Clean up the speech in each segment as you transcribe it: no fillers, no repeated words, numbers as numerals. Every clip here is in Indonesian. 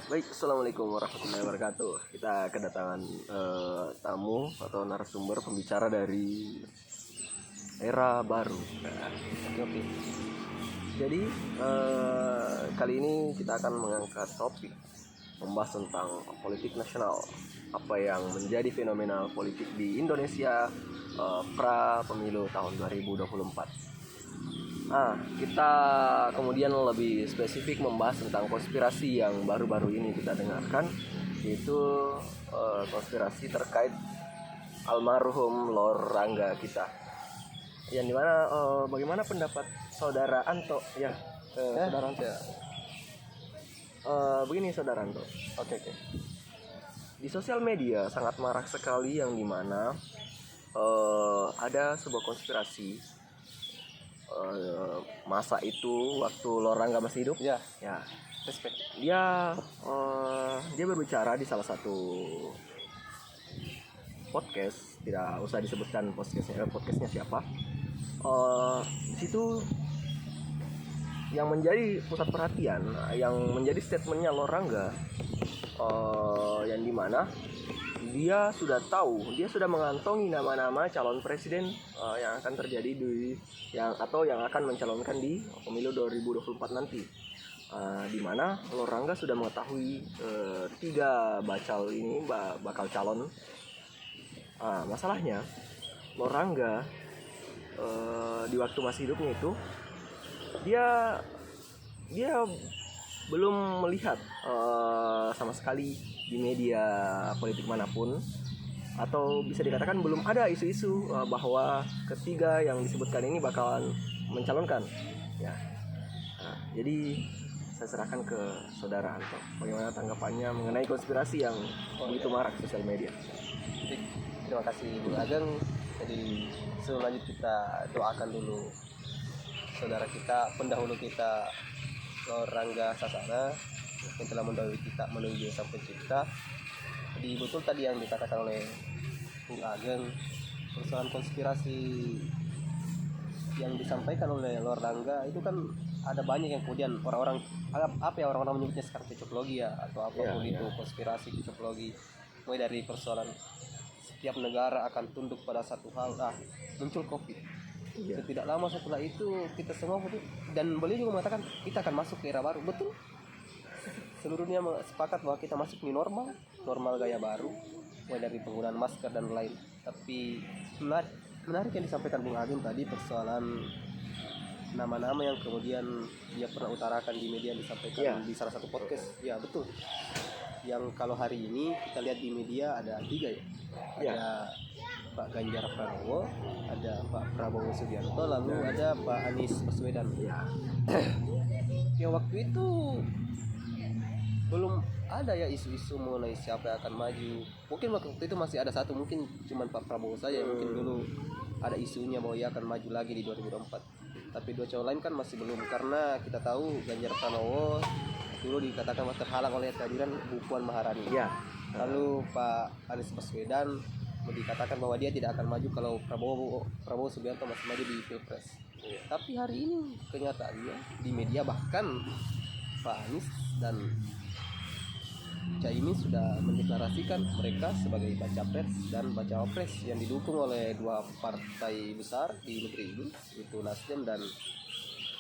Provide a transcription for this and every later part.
Baik, assalamualaikum warahmatullahi wabarakatuh. Kita kedatangan tamu atau narasumber pembicara dari era baru. Nah, oke. Jadi kali ini kita akan mengangkat topik membahas tentang politik nasional, apa yang menjadi fenomena politik di Indonesia pra pemilu tahun 2024. Nah, kita kemudian lebih spesifik membahas tentang konspirasi yang baru-baru ini kita dengarkan, yaitu konspirasi terkait almarhum Lor Rangga kita. Yang dimana bagaimana pendapat saudara Anto ya? Saudara Anto. Begini saudara Anto. Oke. Di sosial media sangat marak sekali yang dimana ada sebuah konspirasi. Masa itu waktu Lor Rangga masih hidup ya respect dia berbicara di salah satu podcast, tidak usah disebutkan podcastnya siapa. Di situ yang menjadi pusat perhatian, yang menjadi statementnya Lor Rangga, yang dimana dia sudah mengantongi nama-nama calon presiden yang akan terjadi yang akan mencalonkan di pemilu 2024 nanti. Di mana Lor Rangga sudah mengetahui 3 bakal calon. Masalahnya Lor Rangga di waktu masih hidupnya itu dia belum melihat sama sekali di media politik manapun, atau bisa dikatakan belum ada isu-isu bahwa ketiga yang disebutkan ini bakalan mencalonkan ya. Jadi saya serahkan ke saudara Anto, bagaimana tanggapannya mengenai konspirasi yang begitu marak di sosial media. Terima kasih Bung Ageng. Jadi sebelum lanjut kita doakan dulu saudara kita, pendahulu kita Lor Rangga Sasana yang telah mendahului kita menuju Sang Pencipta. Jadi betul tadi yang dikatakan oleh Bung Ageng, persoalan konspirasi yang disampaikan oleh Lor Rangga itu kan ada banyak yang kemudian orang-orang menyebutnya sekarang cocoklogi ya, atau apapun itu konspirasi cocoklogi, mulai dari persoalan setiap negara akan tunduk pada satu hal. Muncul COVID. Tidak lama setelah itu kita semua dan beliau juga mengatakan kita akan masuk ke era baru. Betul, seluruh dunia sepakat bahwa kita masuk di normal gaya baru, mulai dari penggunaan masker dan lain. Tapi menarik yang disampaikan Bung Agim tadi, persoalan nama-nama yang kemudian dia pernah utarakan di media, disampaikan di salah satu podcast. Ya betul, yang kalau hari ini kita lihat di media ada 3 ada Pak Ganjar Pranowo, ada Pak Prabowo Subianto, lalu ada Pak Anies Baswedan. Ya waktu itu belum ada ya isu-isu mengenai siapa yang akan maju. Mungkin waktu itu masih ada satu, mungkin cuma Pak Prabowo saja yang mungkin dulu ada isunya bahwa ia akan maju lagi di 2024. Tapi 2 calon lain kan masih belum, karena kita tahu Ganjar Pranowo dulu dikatakan terhalang oleh kehadiran Bu Puan Maharani. Lalu Pak Anies Baswedan dikatakan bahwa dia tidak akan maju kalau Prabowo Subianto masih maju di Pilpres. Tapi hari ini kenyataannya di media bahkan Pak Anies dan Caimin sudah mendeklarasikan mereka sebagai baca pres dan baca pres yang didukung oleh 2 partai besar di negeri ini, yaitu Nasdem dan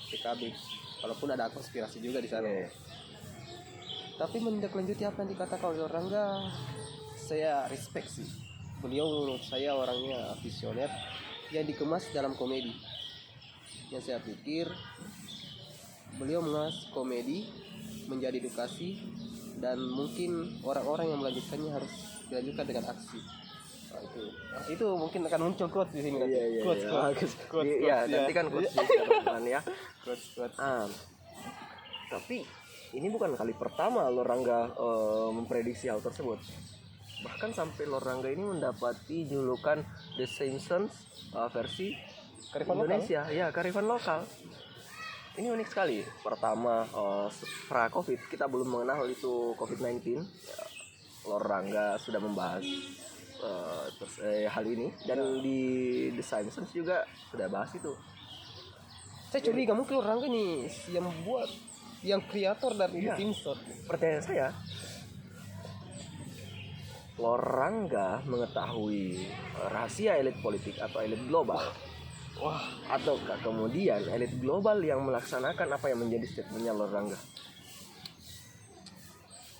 PKB. Walaupun ada konspirasi juga di sana. Tapi menindaklanjuti apa yang dikatakan oleh Rangga, saya respect sih. Beliau menurut saya orangnya visioner yang dikemas dalam komedi. Yang saya pikir beliau mengemas komedi menjadi edukasi, dan mungkin orang-orang yang melanjutkannya harus dilanjutkan dengan aksi. Itu mungkin akan muncul quote di sini. Quote. Nanti kan quote ya. Quote. Tapi ini bukan kali pertama Lor Rangga memprediksi hal tersebut. Bahkan sampai Lor Rangga ini mendapati julukan The Simpsons versi kearifan Indonesia lokal. Kearifan lokal. Ini unik sekali. Pertama, pra Covid kita belum mengenal itu COVID-19. Lor Rangga sudah membahas hal ini, dan di The Simpsons juga sudah bahas itu. Saya curiga mungkin Lor Rangga nih yang membuat yang kreator dari Iya. Simpson. Percaya saya, Lorangga mengetahui rahasia elit politik atau elit global. Wah, Ataukah kemudian elit global yang melaksanakan apa yang menjadi statementnya Lorangga?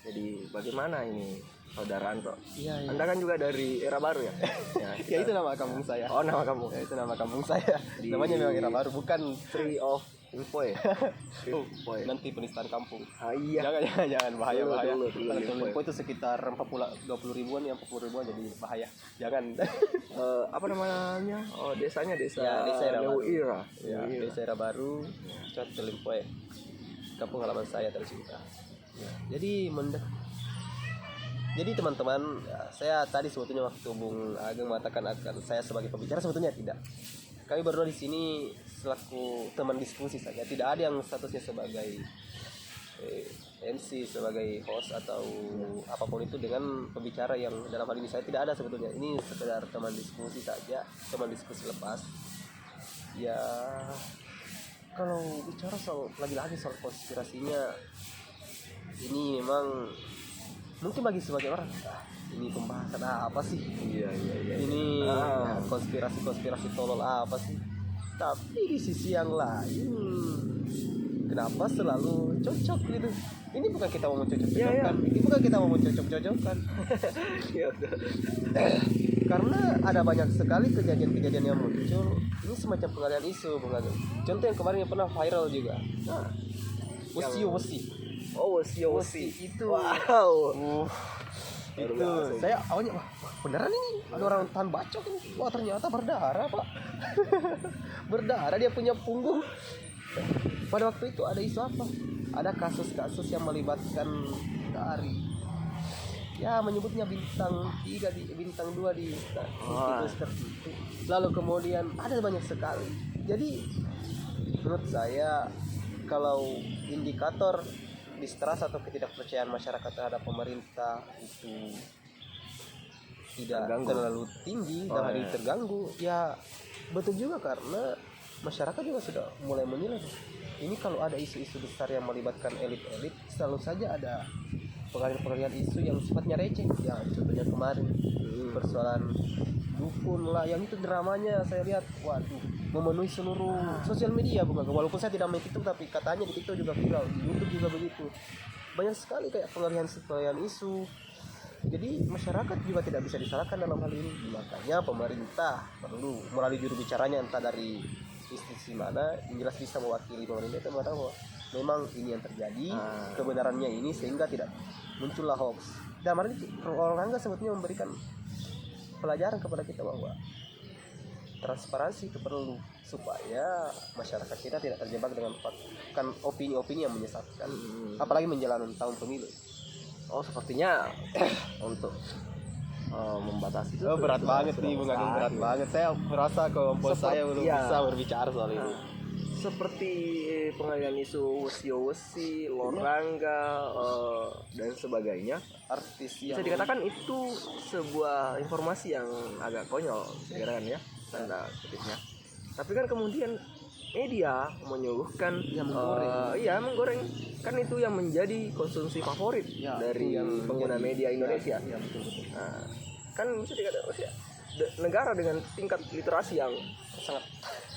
Jadi bagaimana ini saudara Anto? iya, iya. Anda kan juga dari era baru ya? Ya itu nama kampung saya. Oh, nama kamu? Ya, itu nama kampung saya. Di- Namanya memang era baru, bukan Tree of Info ya? Tree of Info ya? nanti penistaan kampung. Ah, iya. Jangan bahaya. Dulu, Kalau dulu, Info itu sekitar 20 ribuan ya, 40 ribuan jadi bahaya. Jangan. Apa namanya? Oh, desanya desa. Ya, desa era New baru. Era. Ya, New Era. desa era baru, Cot Telimpoe. Kampung halaman saya tercinta. Ya, jadi teman-teman, ya, saya tadi sebetulnya waktu Bung Ageng mengatakan akan saya sebagai pembicara, sebetulnya tidak. Kami berdua di sini selaku teman diskusi saja, tidak ada yang statusnya sebagai MC, sebagai host atau apapun itu dengan pembicara yang dalam hal ini saya tidak ada sebetulnya. Ini sekedar teman diskusi saja, teman diskusi lepas. Ya, kalau bicara soal lagi-lagi soal konspirasinya, ini memang mungkin bagi sebagian orang ini pembahasan apa sih? Iya. Ini konspirasi tolol apa sih? Tapi di sisi yang lain, kenapa selalu cocok gitu? Ini bukan kita mau mencocok-cocokkan, ini bukan kita mau mencocok-cocokkan. Iya. Karena ada banyak sekali kejadian-kejadian yang muncul. Ini semacam pengalian isu, contoh yang kemarin yang pernah viral juga. Nah, Wesi. oh, Wesi itu. Wow. Baru Itu bahas saya awalnya wah beneran ini ada orang tahan bacok ini. Wah ternyata berdarah pak. Berdarah dia punya punggung. Pada waktu itu ada isu apa? Ada kasus-kasus yang melibatkan dari ya menyebutnya bintang 3 di bintang 2 di situs tertentu. Lalu kemudian ada banyak sekali. Jadi menurut saya kalau indikator distrust atau ketidakpercayaan masyarakat terhadap pemerintah itu tidak Terganggu. terlalu tinggi dan hari ini terganggu, ya betul juga karena masyarakat juga sudah mulai menilai ini kalau ada isu-isu besar yang melibatkan elit-elit selalu saja ada pengalihan isu yang sifatnya receh. Ya contohnya kemarin persoalan dukun lah, yang itu dramanya saya lihat waduh memenuhi seluruh sosial media, bukan walaupun saya tidak main TikTok tapi katanya di TikTok juga viral, di YouTube juga begitu, banyak sekali kayak pengalihan isu. Jadi masyarakat juga tidak bisa disalahkan dalam hal ini, makanya pemerintah perlu melalui juru bicaranya entah dari institusi mana yang jelas bisa mewakili pemerintah itu mengatakan bahwa memang ini yang terjadi, kebenarannya ini, sehingga tidak muncullah hoax. Dan kemarin Lorangga sebetulnya memberikan pelajaran kepada kita bahwa transparansi itu perlu supaya masyarakat kita tidak terjebak dengan opini-opini yang menyesatkan, apalagi menjelang tahun pemilu. Oh, sepertinya untuk membatasi itu Berat sudah- banget sudah nih Bung Ageng, besar, berat gitu. banget. Saya merasa kelompok saya belum iya. bisa berbicara soal ini. Seperti pengalihan isu Wesi, Lorangga dan sebagainya, Artis bisa yang dikatakan itu sebuah informasi yang agak konyol, bisa dikatakan ya, tanda kutipnya. Tapi kan kemudian media menyuguhkan menggoreng kan itu yang menjadi konsumsi favorit Ya, dari itu yang pengguna menjadi- media Indonesia. Ya, betul. Nah, kan bisa dikatakan ya, negara dengan tingkat literasi yang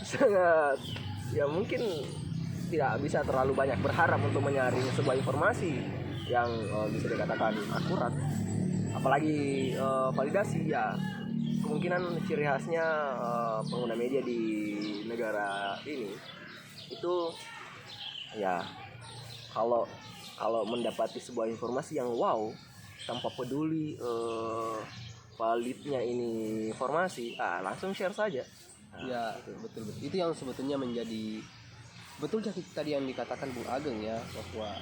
sangat ya mungkin tidak bisa terlalu banyak berharap untuk menyaring sebuah informasi yang bisa dikatakan akurat, apalagi validasi. Ya kemungkinan ciri khasnya pengguna media di negara ini itu ya kalau mendapati sebuah informasi yang wow tanpa peduli validnya ini informasi, langsung share saja. Ya, betul. Itu yang sebetulnya menjadi betul tadi yang dikatakan Bung Ageng ya, bahwa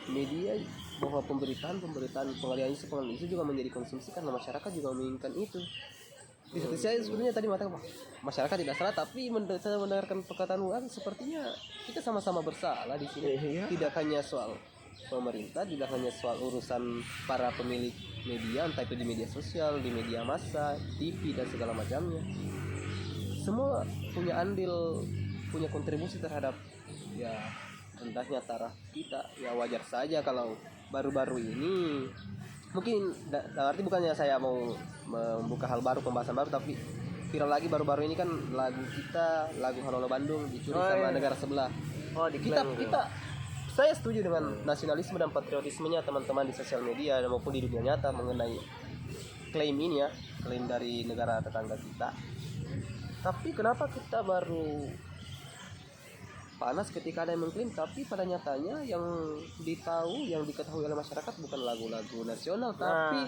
media, bahwa pemberitaan pengalihan isu juga menjadi konsumsi karena masyarakat juga menginginkan itu. Di satu sisi sebenarnya tadi mengatakan masyarakat tidak salah, tapi saya mendengarkan perkataan Bung Ageng sepertinya kita sama-sama bersalah di sini. Iya. Tidak hanya soal pemerintah, tidak hanya soal urusan para pemilik media, entah itu di media sosial, di media massa, TV dan segala macamnya. Semua punya andil, punya kontribusi terhadap ya rendahnya taraf kita. Ya wajar saja kalau baru-baru ini mungkin arti bukannya saya mau membuka hal baru, pembahasan baru, tapi viral lagi baru-baru ini kan lagu kita, lagu Halo Halo Bandung dicuri sama negara sebelah. Kita saya setuju dengan nasionalisme dan patriotismenya teman-teman di sosial media maupun di dunia nyata mengenai klaim ini ya, klaim dari negara tetangga kita. Tapi kenapa kita baru panas ketika ada yang mengklaim, tapi pada nyatanya yang diketahui oleh masyarakat bukan lagu-lagu nasional, tapi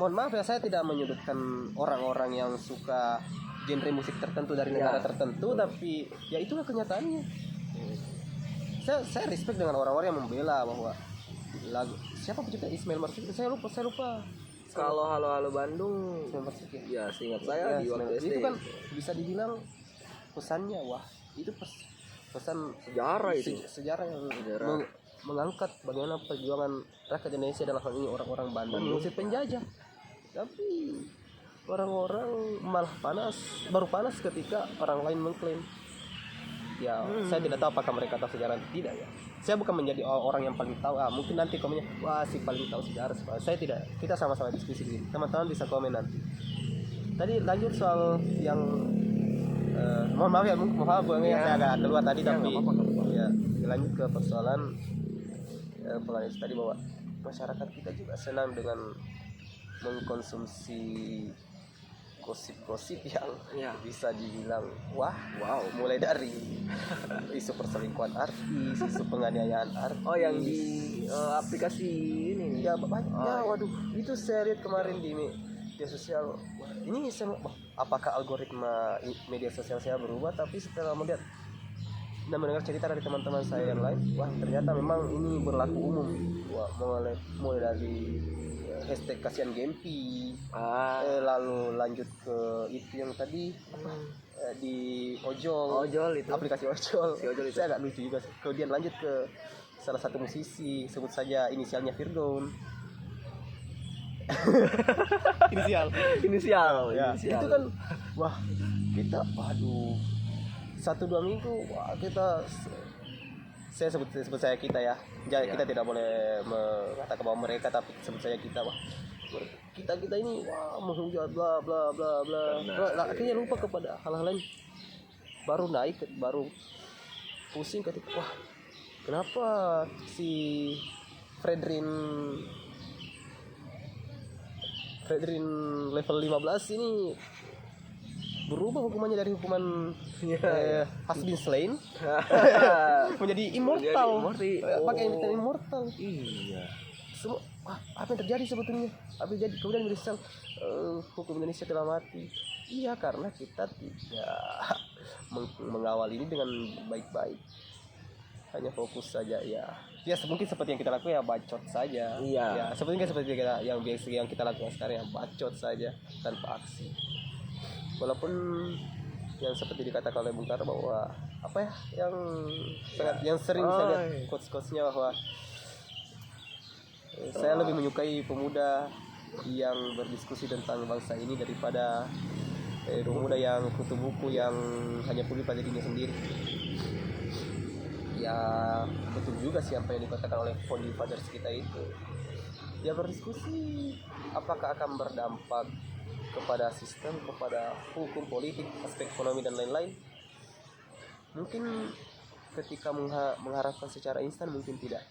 mohon maaf ya, saya tidak menyudutkan orang-orang yang suka genre musik tertentu dari negara tertentu, tapi ya itulah kenyataannya. Saya respect dengan orang-orang yang membela bahwa lagu siapa pencipta Ismail Marzuki, saya lupa. Kalau Halo Halo Bandung, ya seingat saya di waktu SD itu kan bisa dibilang pesannya itu pesan sejarah itu. Sejarah yang mengangkat bagaimana perjuangan rakyat Indonesia dalam hal ini orang-orang Bandung mengusir penjajah. Tapi orang-orang malah baru panas ketika orang lain mengklaim. Ya, saya tidak tahu apakah mereka tahu sejarah atau tidak ya. Saya bukan menjadi orang yang paling tahu. Mungkin nanti komennya, si paling tahu sejarah. Saya tidak. Kita sama-sama diskusi begini. Teman-teman bisa komen nanti. Tadi lanjut soal yang mohon maaf ya, saya agak keluar tadi, tapi ya lanjut ke persoalan penganalisis tadi bahwa masyarakat kita juga senang dengan mengkonsumsi gosip-gosip yang bisa dibilang wow, mulai dari isu perselingkuhan artis, isu penganiayaan artis. Yang di aplikasi ini ya banyak. Waduh, itu saya lihat kemarin di media sosial. Ini apakah algoritma media sosial saya berubah? Tapi setelah melihat dan mendengar cerita dari teman-teman saya yang lain, ternyata memang ini berlaku umum. Mulai dari hashtag kasihan Gempi, lalu lanjut ke itu yang tadi di ojol itu, aplikasi ojol. Saya agak lucu juga. Kemudian lanjut ke salah satu musisi, sebut saja inisialnya Firdaun. inisial. Itu kan kita 1-2 minggu saya sebut saya kita ya. Kita tidak boleh mengatakan bahwa mereka, tapi sebut saya kita. Kita ini menghujat bla bla bla bla. Akhirnya lupa kepada hal-hal lain. Baru naik, baru pusing ketika kenapa si Fredrin level 15 ini berubah hukumannya dari hukuman has been slain menjadi immortal. Pakai immortal. Iya. Semua apa yang terjadi sebetulnya? Kemudian menyesal hukum Indonesia telah mati. Iya, karena kita tidak mengawal ini dengan baik-baik. Hanya fokus saja ya mungkin seperti yang kita lakukan bacot saja. Ya seperti yang kita lakukan sekarang bacot saja tanpa aksi. Walaupun yang seperti dikatakan oleh Bung Karno bahwa yang sering saya lihat quotes-quotesnya bahwa saya lebih menyukai pemuda yang berdiskusi tentang bangsa ini daripada pemuda yang kutu buku yang hanya peduli pada dirinya sendiri. Ya betul juga siapa yang dikatakan oleh founding fathers kita itu. Ya berdiskusi apakah akan berdampak kepada sistem, kepada hukum, politik, aspek ekonomi dan lain-lain. Mungkin ketika mengharapkan secara instan mungkin tidak.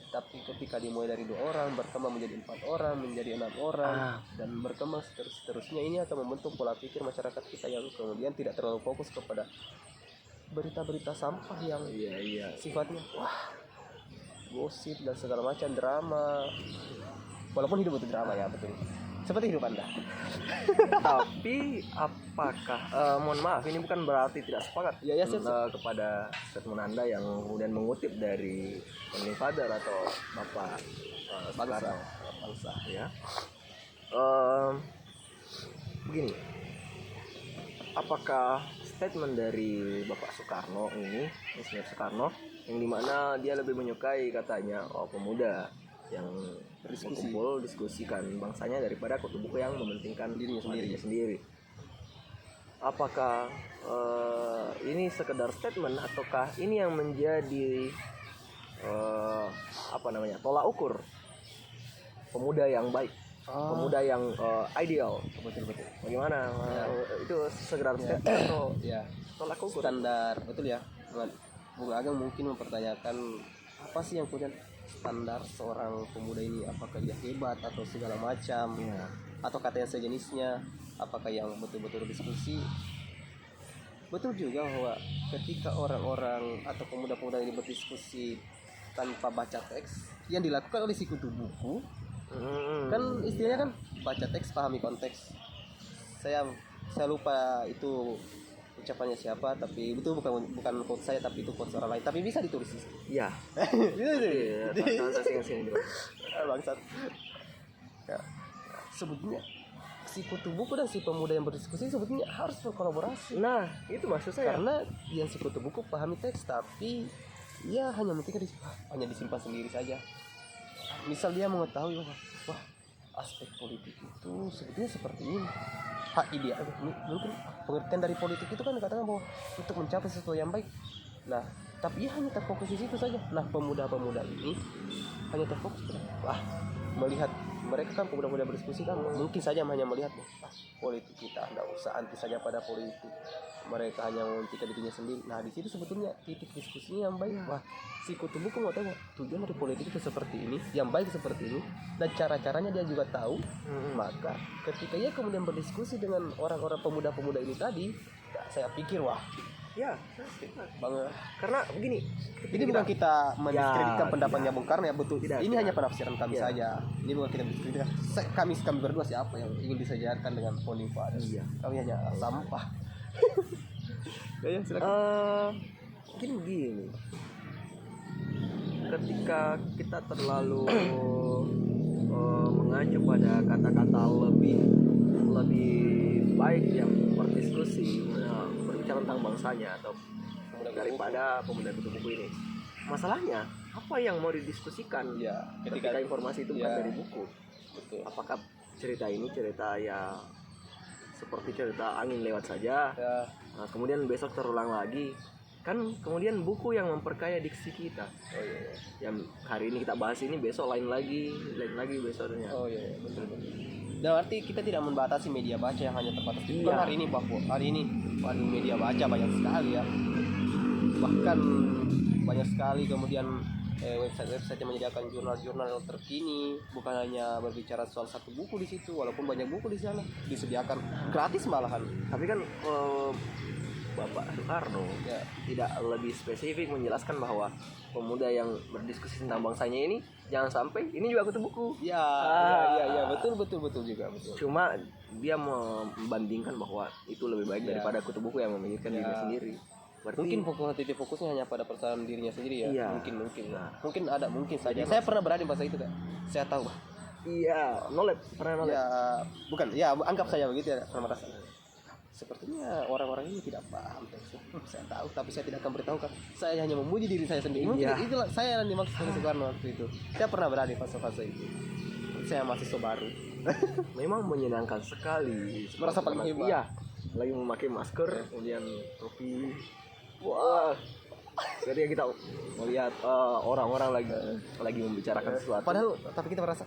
Tapi ketika dimulai dari 2 orang, berkembang menjadi 4 orang, menjadi 6 orang, dan berkembang seterusnya, ini akan membentuk pola pikir masyarakat kita yang kemudian tidak terlalu fokus kepada berita-berita sampah yang sifatnya gosip dan segala macam drama. Walaupun hidup itu drama ya, betul. Seperti hidup Anda. Tapi apakah mohon maaf, ini bukan berarti tidak sepakat kepada statement Anda yang kemudian mengutip dari founding father atau Bapak bangsa ya. Begini, apakah statement dari Bapak Soekarno ini, Insinyur Soekarno, yang dimana dia lebih menyukai katanya pemuda yang berkumpul diskusikan bangsanya daripada kutu buku yang mementingkan dirinya sendiri. Apakah ini sekedar statement ataukah ini yang menjadi apa namanya, tolak ukur pemuda yang baik, pemuda yang ideal. Betul. Bagaimana itu segera Ya. atau Ya, tolak ukur? standar betul ya. Bung Ageng mungkin mempertanyakan apa sih yang kemudian standar seorang pemuda ini, apakah dia hebat atau segala macam, Ya. atau kata yang sejenisnya, apakah yang betul-betul diskusi. Betul juga bahwa ketika orang-orang atau pemuda-pemuda ini berdiskusi tanpa baca teks, yang dilakukan oleh si kutu buku, kan istilahnya kan baca teks pahami konteks. Saya lupa itu ucapannya siapa, tapi itu bukan quote saya, tapi itu quote orang lain, tapi bisa ditulis di sini. Iya. Iya, Sini. bangsat. Ya. Sebetulnya si kutu buku dan si pemuda yang berdiskusi sebetulnya harus berkolaborasi. Nah, itu maksud saya. Karena yang si kutu buku pahami teks, tapi ia hanya hanya disimpan sendiri saja. Misal dia mengetahui bahwa wah, aspek politik itu sebetulnya seperti ini. Ide mungkin pengertian dari politik itu kan dikatakan bahwa untuk mencapai sesuatu yang baik. Nah, tapi ia hanya terfokus di situ saja. Nah, pemuda-pemuda ini hanya terfokus melihat, mereka kan pemuda-pemuda berdiskusi kan mungkin saja hanya melihat politik kita, tidak usah anti saja pada politik, mereka hanya mementingkan dirinya sendiri. Nah, di situ sebetulnya titik diskusinya yang baik. Wah, si kutu buku mau tahu tujuan dari politik itu seperti ini, yang baik seperti ini, dan cara-caranya dia juga tahu. Maka ketika ia kemudian berdiskusi dengan orang-orang pemuda-pemuda ini tadi, saya pikir wah, Ya, banget. karena begini, Ini bukan kita mendiskreditkan pendapatnya Bung Karno ya, betul. Tidak, Ini tidak. hanya penafsiran kami saja. Ini bukan kita mendiskreditkan. Kami berdua siapa yang ingin disejarkan dengan founding fathers? Iya. Kami hanya sampah. Ya, silakan. Mungkin begini, ketika kita terlalu mengacu pada kata-kata lebih baik yang berdiskusi, berbicara tentang bangsanya atau daripada pemuda kutu buku ini. Masalahnya apa yang mau didiskusikan? Ya, ketika informasi itu bukan ya, dari buku. betul. Apakah cerita ini cerita ya seperti cerita angin lewat saja? Ya, Nah, kemudian besok terulang lagi, kan kemudian buku yang memperkaya diksi kita. oh iya. Yang hari ini kita bahas ini, besok lain lagi besoknya. Oh iya, betul. Dan arti kita tidak membatasi media baca yang hanya terbatas. Bukan Iya. hari ini waduh, media baca banyak sekali ya. Bahkan banyak sekali kemudian website yang menyediakan jurnal-jurnal terkini, bukan hanya berbicara soal satu buku di situ, walaupun banyak buku di sana disediakan gratis malahan. Tapi kan Bapak Soekarno Ya, tidak lebih spesifik menjelaskan bahwa pemuda yang berdiskusi tentang bangsanya ini jangan sampai ini juga kutu buku. ya, betul juga betul. Cuma dia membandingkan bahwa itu lebih baik Ya. daripada kutu buku yang memikirkan Ya. dirinya sendiri. Berarti Mungkin titik fokusnya hanya pada persoalan dirinya sendiri ya. Iya. Mungkin saja. Saya pernah berada di masa itu kan. Saya tahu. iya, pernah knowledge. Ya, bukan. Ya, anggap saya begitu ya, pernah merasa. Sepertinya orang-orang ini tidak paham teksnya. Saya tahu, tapi saya tidak akan beritahukan. Saya hanya memuji diri saya sendiri. Mungkin Iya. itulah saya yang dimaksud oleh Soekarno waktu itu. Saya pernah berada di fase-fase itu. Saya mahasiswa baru. Memang menyenangkan sekali. Merasa paling hebat. Iya, lagi memakai masker, kemudian topi. Wah, ketika kita melihat orang-orang lagi membicarakan sesuatu. Padahal, tapi kita merasa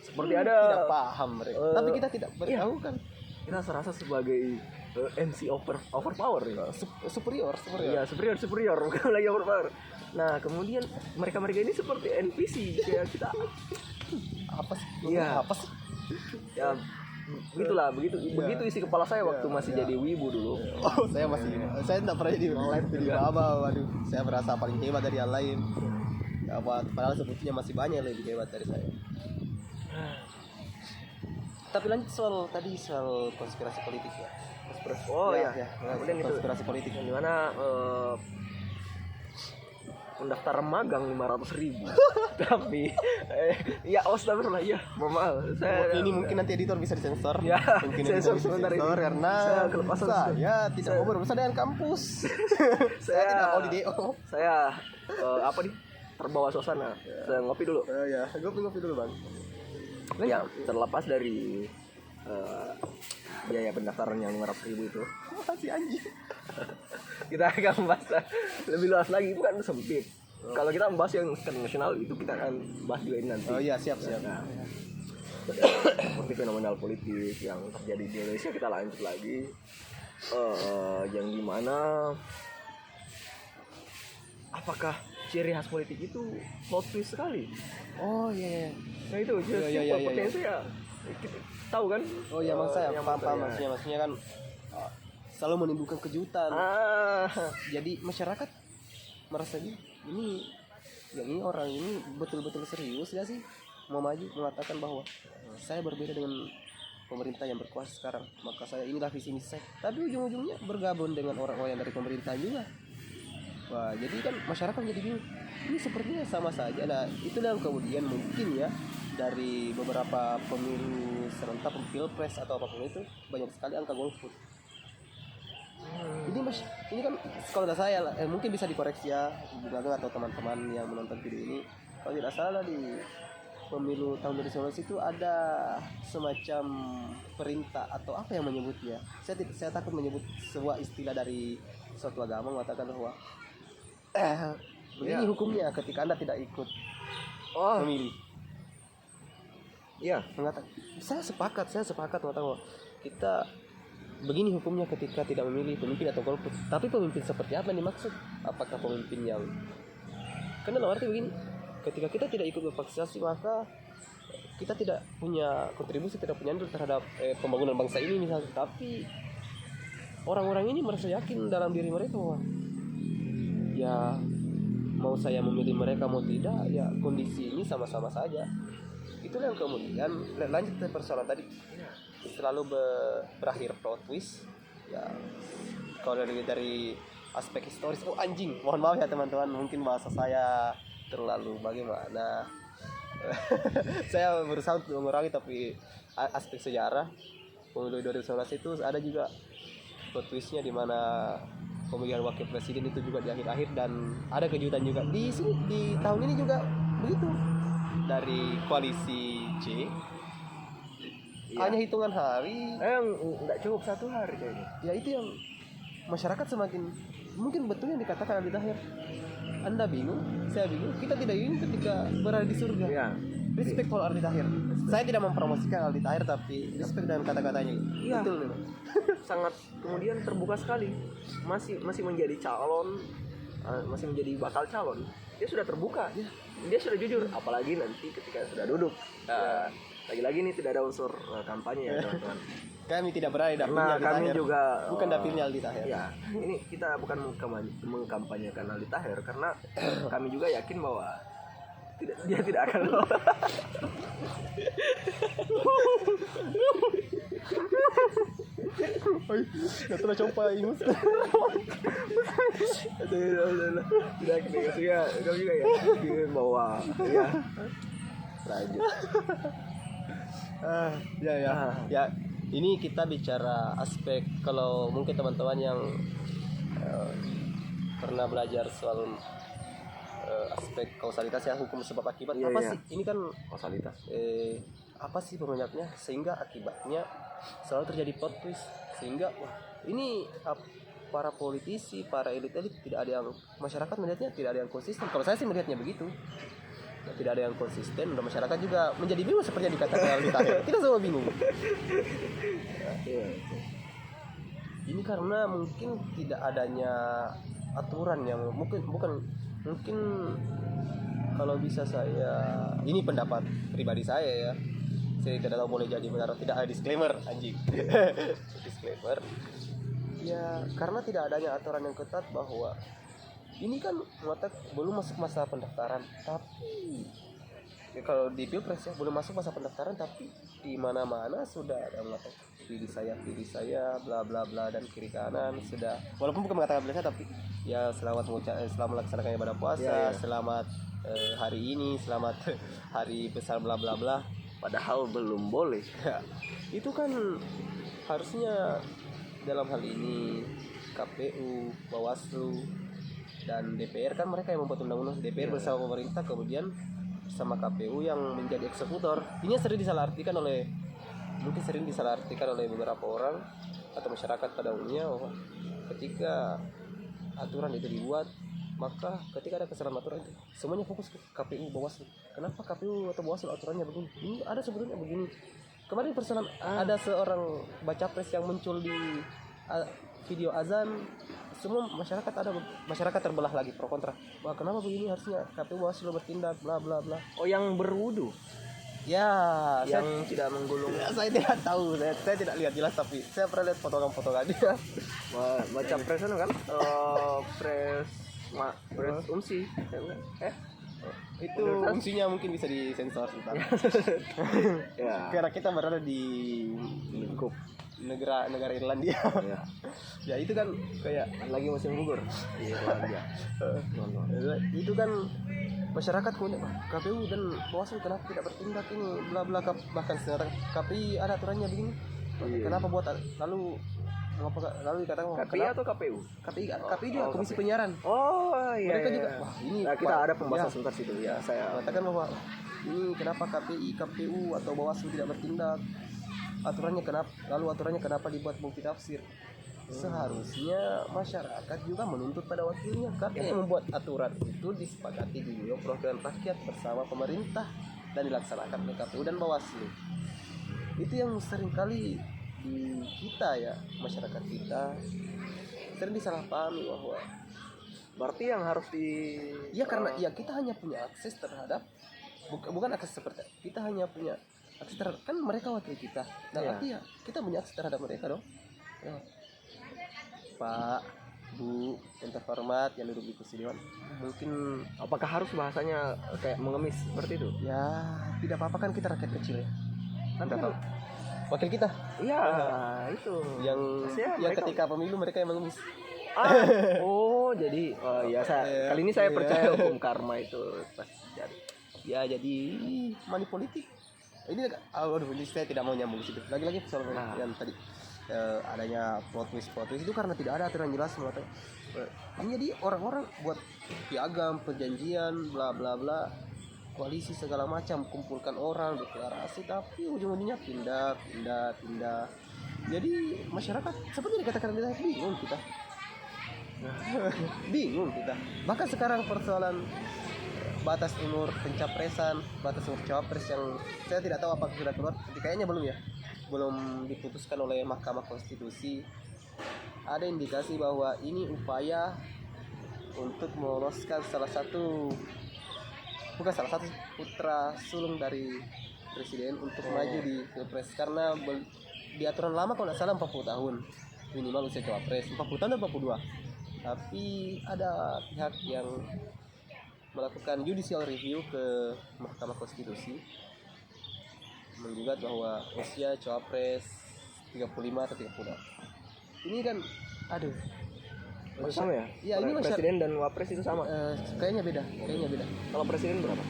seperti ada tidak paham mereka. Tapi kita tidak beritahu kan. Kita serasa sebagai MC overpower ya. Superior. Iya, superior, bukan lagi overpower. Nah, kemudian mereka ini seperti NPC kayak kita. Apa sih? Iya. Apa sih? Ya, begitulah, begitu isi kepala saya waktu masih jadi wibu dulu. Oh, saya tidak pernah jadi live jadi apa, waduh, saya merasa paling hebat dari yang lain. Ya, padahal sebetulnya masih banyak yang lebih hebat dari saya. Tapi lanjut soal konspirasi politik ya. Oh Ya, iya. ya. Kemudian itu Konspirasi politik. di mana pendaftaran magang 500.000. Tapi ya astagfirullah ya, maaf. Ini mungkin nanti editor bisa disensor. Ya, Mungkin sensor editor bisa sebentar ini. disensor karena Saya kelepasan saya tidak mau berurusan dengan kampus. Saya tidak mau di DO. Saya terbawa suasana. Saya ngopi dulu. Ya, ngopi dulu, Bang. Ya, terlepas dari biaya pendaftaran yang 500.000 itu, Masih anjing. kita akan membahas lebih luas lagi, bukan sempit. Kalau kita membahas yang skala nasional itu kita akan bahas juga ini nanti. Oh iya, siap. Nah, seperti fenomenal politik yang terjadi di Indonesia, kita lanjut lagi. Yang dimana apakah ciri khas politik itu plot twist sekali? Oh iya. Nah itu Iya. potensi ya kita tahu kan? Oh iya, maksudnya yang paham maksudnya. maksudnya kan selalu menimbulkan kejutan. Jadi masyarakat merasa ini orang ini betul-betul serius gak sih mau maju mengatakan bahwa saya berbeda dengan pemerintah yang berkuasa sekarang, maka inilah visi misi saya. Tapi ujung-ujungnya bergabung dengan orang-orang yang dari pemerintahan juga. Wah, jadi kan masyarakat jadi bingung. Ini sepertinya sama saja. Nah, itulah yang kemudian mungkin ya dari beberapa pemilu serentak, pilpres atau apapun itu banyak sekali angka golput. Ini kan kalau tidak saya lah, mungkin bisa dikoreksi ya Bung Ageng atau teman-teman yang menonton video ini. Kalau tidak salah di pemilu tahun 2019 itu ada semacam perintah atau apa yang menyebutnya. Saya takut menyebut sebuah istilah dari suatu agama mengatakan bahwa begini hukumnya ketika Anda tidak ikut memilih. Iya. Mengatakan saya sepakat mengatakan bahwa kita begini hukumnya ketika tidak memilih pemimpin atau golput. Tapi pemimpin seperti apa yang dimaksud? Apakah pemimpin yang karena dalam arti begini, ketika kita tidak ikut berpartisipasi maka kita tidak punya kontribusi, tidak punya andil terhadap pembangunan bangsa ini misalnya. Tapi orang-orang ini merasa yakin dalam diri mereka bahwa ya mau saya memilih mereka mau tidak, ya kondisi ini sama-sama saja. Itulah yang kemudian lanjut ke persoalan tadi, selalu berakhir plot twist ya. Kalau dari aspek historis, mohon maaf ya teman-teman, mungkin bahasa saya terlalu bagaimana. Saya berusaha untuk mengurangi, tapi aspek sejarah pemilu 2019 itu ada juga plot twistnya, di mana pemilihan wakil presiden itu juga di akhir-akhir, dan ada kejutan juga di sini di tahun ini juga begitu, dari koalisi C. Hanya hitungan hari, Nggak cukup 1 hari kayaknya. ya itu yang masyarakat semakin mungkin betul yang dikatakan Aldi Tahir. Anda bingung, saya bingung, kita tidak bingung ketika berada di surga. Iya. Respect for Aldi Tahir. Saya tidak mempromosikan Aldi Tahir, tapi respect dengan kata-katanya. Iya. Betul memang. Sangat kemudian terbuka sekali. Masih menjadi calon, masih menjadi bakal calon. Dia sudah terbuka. Dia sudah jujur, apalagi nanti ketika sudah duduk. Lagi-lagi ini tidak ada unsur kampanye ya teman-teman. Kami tidak berada di dapurnya Karena Aldi kami Tahir. juga Bukan dapurnya Aldi Tahir. Ya, ini kita bukan mengkampanyekan Aldi Tahir, karena kami juga yakin bahwa dia tidak akan Gak terlalu coba ingus. tidak maksudnya kami juga yakin bahwa ya lanjut. Ya, ini kita bicara aspek, kalau mungkin teman-teman yang pernah belajar soal aspek kausalitas ya, hukum sebab akibat. Apa sih ini kan Kausalitas. apa sih penyebabnya sehingga akibatnya selalu terjadi plot twist, sehingga wah ini para politisi, para elit-elit tidak ada yang, masyarakat melihatnya tidak ada yang konsisten. Kalau saya sih melihatnya begitu, tidak ada yang konsisten, dan masyarakat juga menjadi bingung seperti yang dikatakan Aldi Tahir. Kita semua bingung. Ini karena mungkin tidak adanya aturan yang mungkin kalau bisa saya, ini pendapat pribadi saya ya, saya tidak tahu boleh jadi benar atau tidak, ada disclaimer anjing. Disclaimer ya, karena tidak adanya aturan yang ketat bahwa ini kan belum masuk masa pendaftaran, tapi ya, kalau di pilpres ya belum masuk masa pendaftaran, tapi di mana-mana sudah ada mengatakan pilih saya bla bla bla, dan kiri kanan sudah, walaupun bukan mengatakan pilih saya, tapi ya selamat melaksanakan ibadah puasa, selamat hari ini, selamat hari besar bla bla bla, Padahal belum boleh. ya, itu kan harusnya dalam hal ini KPU, Bawaslu, dan DPR, kan mereka yang membuat undang-undang. DPR bersama pemerintah, kemudian sama KPU yang menjadi eksekutor. Ini sering disalahartikan oleh beberapa orang atau masyarakat pada umumnya, bahwa ketika aturan itu dibuat, Maka ketika ada kesalahan aturan itu semuanya fokus ke KPU Bawaslu. Kenapa KPU atau Bawaslu aturannya begini? Ini ada sebetulnya begini. Kemarin persoalan ada seorang baca pres yang muncul di video azan, semua masyarakat terbelah lagi pro kontra. Wah, kenapa begini, harusnya KPU Bawaslu bertindak bla bla bla. Oh, yang berwudu. Ya, Yang tidak menggulung. saya tidak tahu, saya tidak lihat jelas, tapi saya pernah lihat potongan-potongan dia. Baca pres kan? Pres umsi. Itu fungsinya mungkin bisa disensor sebentar. Ya. Karena kita berada di Lingkup. negara Irlandia. Ya. Ya itu kan kayak Lagi musim gugur di Irlandia. itu kan masyarakat kemudian KPU dan Bawaslu kenapa tidak bertindak ini bla bla, bahkan sekarang KPI ada aturannya begini. Iya. Kenapa buat lalu dikatakan KPI atau KPU? KPI juga Komisi KPI. Penyiaran. Oh iya. Mereka iya. juga, wah ini Nah, kita ada ya, pembahasan sebentar situ ya. Saya katakan bahwa ini kenapa KPI, KPU atau Bawaslu tidak bertindak, aturannya kenapa dibuat multitafsir. Seharusnya masyarakat juga menuntut pada wakilnya, karena yang membuat aturan itu disepakati di Dewan Perwakilan Rakyat bersama pemerintah dan dilaksanakan oleh KPU dan Bawaslu. Itu yang seringkali di kita ya, masyarakat kita sering disalahpahami bahwa berarti yang harus di ya karena ya kita hanya punya akses terhadap bukan akses seperti kita hanya punya akses terhadap, kan mereka wakil kita. Nah, Ya. artinya kita punya akses terhadap mereka dong. Ya. Pak, Bu, yang terhormat yang duduk di kursi dewan, mungkin apakah harus bahasanya kayak mengemis seperti itu? ya tidak apa-apa, kan kita rakyat kecil ya. Kan Kita tahu. Wakil kita Iya, itu. yang Maksudnya yang mereka- ketika pemilu mereka yang mengemis. Jadi ya kali ini saya percaya hukum karma itu pasti jadi. Ya jadi money politik. Ini ini saya tidak mau nyambung situ. Lagi-lagi soal yang tadi adanya plot twist itu karena tidak ada aturan jelas mengatakan. Ini jadi orang-orang buat piagam, perjanjian, bla bla bla, koalisi segala macam, kumpulkan orang, deklarasi, tapi ujung-ujungnya pindah. Jadi masyarakat seperti dikatakan kita bingung kita. Bingung kita. Bahkan sekarang persoalan batas umur pencapresan, batas umur cawapres yang saya tidak tahu apakah sudah keluar, kayaknya belum ya, belum diputuskan oleh Mahkamah Konstitusi. Ada indikasi bahwa ini upaya untuk meloloskan bukan salah satu putra sulung dari presiden untuk maju di pilpres, karena di aturan lama kalau tidak salah 40 tahun minimal usia cawapres, 40 tahun dan 42. Tapi ada pihak yang melakukan judicial review ke Mahkamah Konstitusi menggugat bahwa usia cawapres 35 atau 36. Ini kan Itu sama ya? Iya, ini presiden dan wapres itu sama. kayaknya beda. Kalau presiden berapa?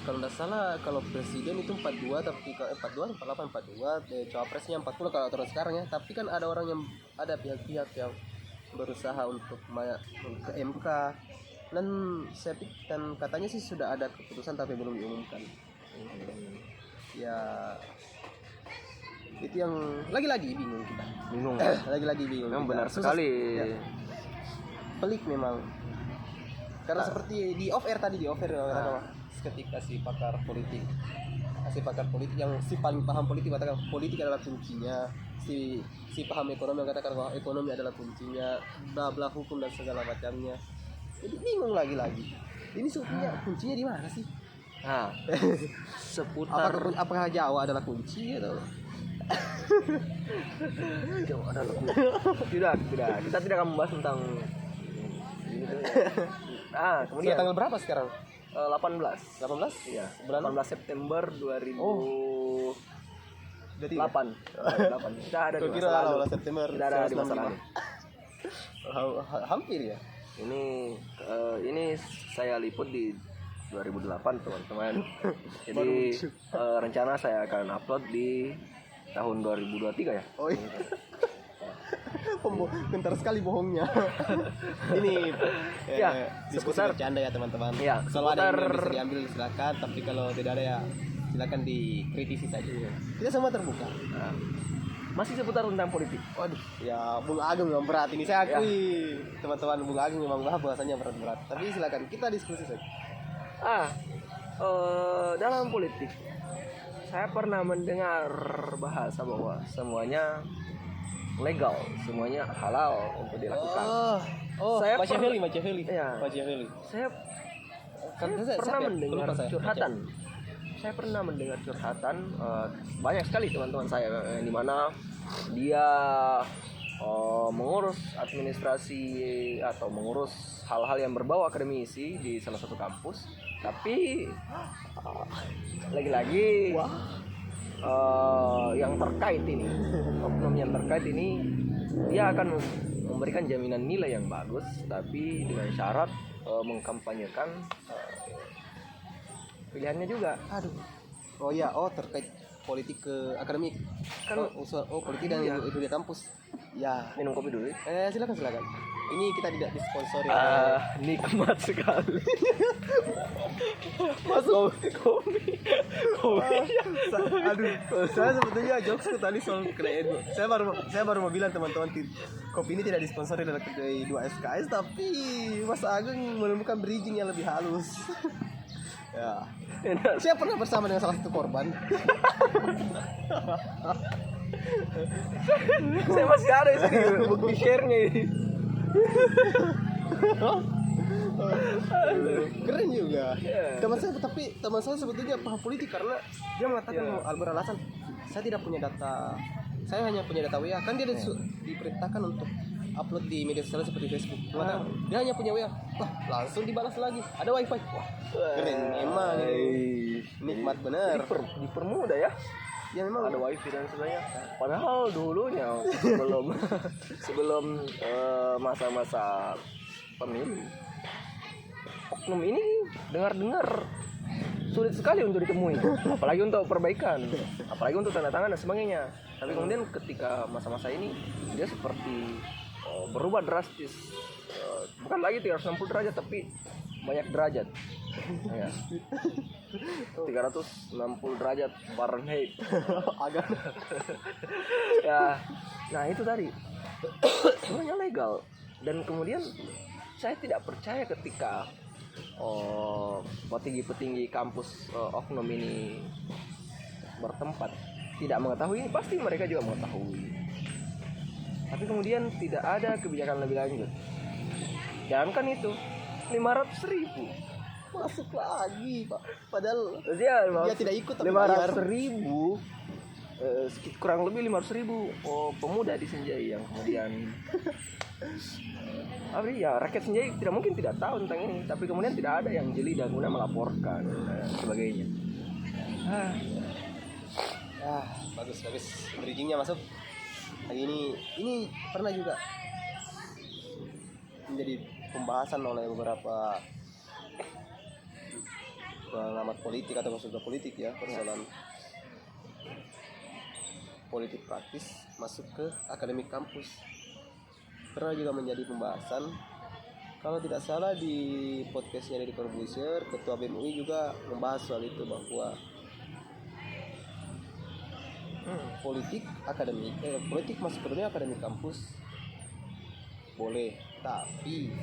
Kalau tidak salah kalau presiden itu 42, tapi 42, 48, 42, cawapresnya 40 kalau aturan sekarang ya. Tapi kan ada pihak-pihak yang berusaha untuk ke MK, dan katanya sih sudah ada keputusan tapi belum diumumkan. Ya itu yang lagi-lagi bingung kita. Lagi-lagi bingung. Memang kita. benar Susah. sekali. Ya. Pelik memang. Karena seperti di off air tadi ketika si pakar politik yang si paling paham politik mengatakan politik adalah kuncinya, si paham ekonomi mengatakan bahwa ekonomi adalah kuncinya, bla bla, hukum dan segala macamnya. Jadi bingung lagi. Ini sebetulnya kuncinya di mana sih? Nah, seputar Apakah Jawa adalah kunci atau tidak. Kita tidak akan membahas tentang ini tuh. Kemudian tanggal berapa sekarang? 18. Iya, Bulan 18 September 2008. Berarti 8. Kita ada di kira masa lalu. 18 September Kita ada di masa 1995. lalu. Hampir ya. Ini saya liput di 2008 teman-teman. Jadi rencana saya akan upload di tahun 2023 ya. Oh iya. Bentar sekali bohongnya. Ini Ya, diskusi seputar- bercanda ya teman-teman. Ya, Kalau ada yang seputar- bisa diambil silakan, tapi kalau tidak ada ya silakan dikritisi saja. Kita semua terbuka. Nah, masih seputar tentang politik. Waduh, ya Bung Ageng memang berat ini, saya akui. Teman-teman Bung Ageng memang bahasanya berat-berat. Tapi silakan kita diskusi saja. Dalam politik saya pernah mendengar bahasa bahwa semuanya legal, semuanya halal untuk dilakukan. Saya Machiavelli. Iya. Machiavelli. Saya pernah mendengar curhatan. Saya pernah mendengar curhatan banyak sekali teman-teman saya di mana dia mengurus administrasi atau mengurus hal-hal yang berbau akademisi di salah satu kampus, tapi lagi-lagi yang terkait ini, oknum yang terkait ini, dia akan memberikan jaminan nilai yang bagus, tapi dengan syarat mengkampanyekan pilihannya juga. Aduh. Terkait politik ke akademik. Kan Politik dan itu di kampus. Ya. Minum kopi dulu. Silakan. Ini kita tidak disponsori. Nikmat sekali. Masuk kopi. Aduh, saya sebetulnya jokesku tadi soal keren. Saya baru mau bilang teman-teman, kopi ini tidak disponsori dari 2SKS, tapi Mas Ageng menemukan bridging yang lebih halus. Ya. Saya pernah bersama dengan salah satu korban. Saya masih ada di sini bukti share-nya ini. Keren juga. Teman saya sebetulnya paham politik karena dia mengatakan beralasan saya tidak punya data, saya hanya punya data WA. Kan dia diperintahkan untuk upload di media sosial seperti Facebook. Dia hanya punya WA. Wah, langsung dibalas lagi. Ada wifi. Wah, keren emang. Nikmat benar. Dipermudah ya. Ya memang ada wifi dan sebagainya. Padahal dulunya sebelum masa-masa pemilu, oknum ini dengar-dengar sulit sekali untuk ditemui, apalagi untuk perbaikan, apalagi untuk tanda tangan dan sebagainya. Tapi kemudian ketika masa-masa ini dia seperti berubah drastis, bukan lagi 360 derajat tapi banyak derajat. Ya. 360 derajat Fahrenheit. agak. Ya. Nah, itu tadi. Semuanya legal. Dan kemudian saya tidak percaya ketika petinggi-petinggi kampus oknum ini bertempat tidak mengetahui ini, pasti mereka juga mengetahui. Tapi kemudian tidak ada kebijakan lebih lanjut. Jangankan itu, 500.000 masuk lagi, Pak. Padahal dia tidak ikut tapi 500.000, kurang lebih 500.000 pemuda di Senjai yang kemudian rakyat Senjai tidak mungkin tidak tahu tentang ini, tapi kemudian tidak ada yang jeli dan kemudian melaporkan dan sebagainya. Bagus bridgingnya masuk. Lagi ini pernah juga menjadi pembahasan oleh beberapa pengamat politik atau konsultan politik ya, persoalan politik praktis masuk ke akademik kampus. Pernah juga menjadi pembahasan, kalau tidak salah di podcastnya dari Corbusier, ketua BEM UI juga membahas soal itu, bahwa politik masuk ke dunia akademik kampus boleh, tapi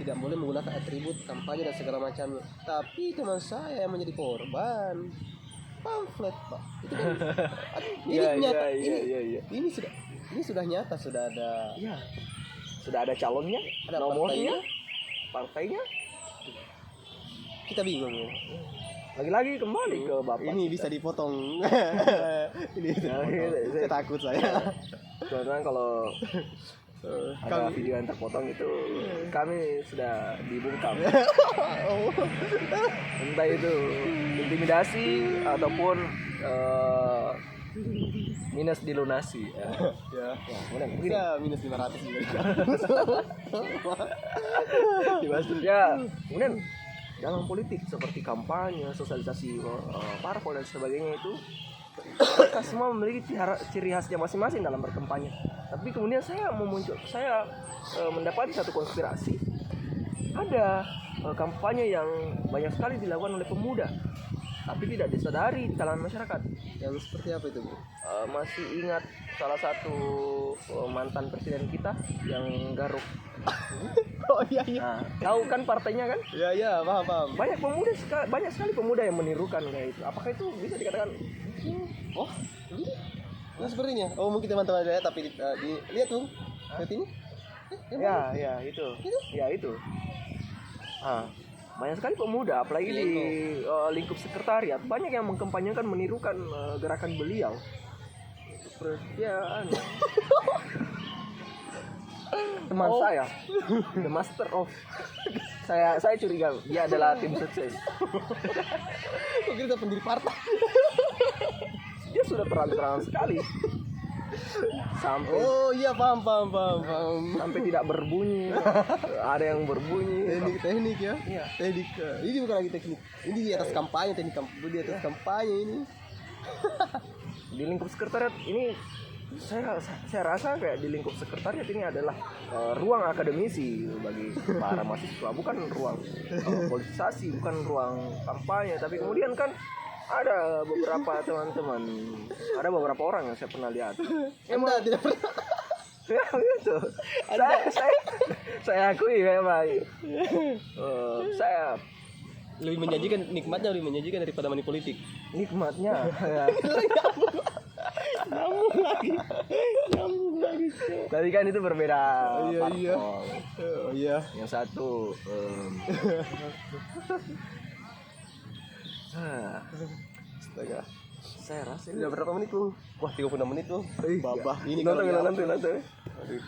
tidak boleh menggunakan atribut kampanye dan segala macam. Tapi teman saya yang menjadi korban pamflet, Pak. Itu kan ini nyata. Ini sudah nyata, sudah ada. Iya. Sudah ada calonnya, ada nomornya, partainya. Kita bingung ya. Lagi-lagi kembali ke Bapak. Ini bisa dipotong. Ini saya takut saya. Karena kalau ada video yang terpotong itu kami sudah dibungkam. Entah itu intimidasi ataupun minus dilunasi. Kemudian bisa minus 500 juga. Kemudian dalam politik seperti kampanye, sosialisasi parpol dan sebagainya itu mereka semua memiliki ciri khasnya masing-masing dalam berkampanye. Tapi kemudian saya mendapati satu konspirasi. Ada kampanye yang banyak sekali dilakukan oleh pemuda, tapi tidak disadari di kalangan masyarakat. Yang seperti apa itu, Bu? Masih ingat salah satu mantan presiden kita yang garuk. Oh iya iya. Nah, tahu kan partainya kan? Iya iya, paham. Banyak sekali pemuda yang menirukan kayak itu. Apakah itu bisa dikatakan Oh, ini. Nah, sepertinya. Oh, mungkin teman-teman lihat tapi lihat tuh. Lihat ini. ya itu. Ya itu. Banyak sekali pemuda apalagi di lingkup sekretariat banyak yang mengkampanyekan menirukan gerakan beliau. Persediaan. Teman saya, the master of. Saya curiga dia adalah tim sukses. Kok kita pendiri partai? Dia sudah terang-terangan sekali. Sampai Oh iya, paham. sampai tidak berbunyi. Ada yang berbunyi. Teknik ya. Iya. Teknik. Ini bukan lagi teknik. Ini di atas kampanye, di atas kampanye ini. Di lingkup sekretariat ini saya rasa kayak di lingkup sekretariat ini adalah ruang akademisi bagi para mahasiswa, bukan ruang politisasi, bukan ruang kampanye. Tapi kemudian kan ada beberapa teman-teman, ada beberapa orang yang saya pernah lihat. Anda tidak pernah. Ya gitu. Saya akui memang. Saya Lebih menjanjikan, nikmatnya lebih menjanjikan daripada money politik. nikmatnya ya. Nyambung lagi. Tapi kan itu berbeda. Iya. parpol. Oh iya. Yang satu Astaga. saya rasa Sudah berapa menit, Bung? Wah, 36 menit, Bung. Iya. Babah. Ini Nonton. Aduh.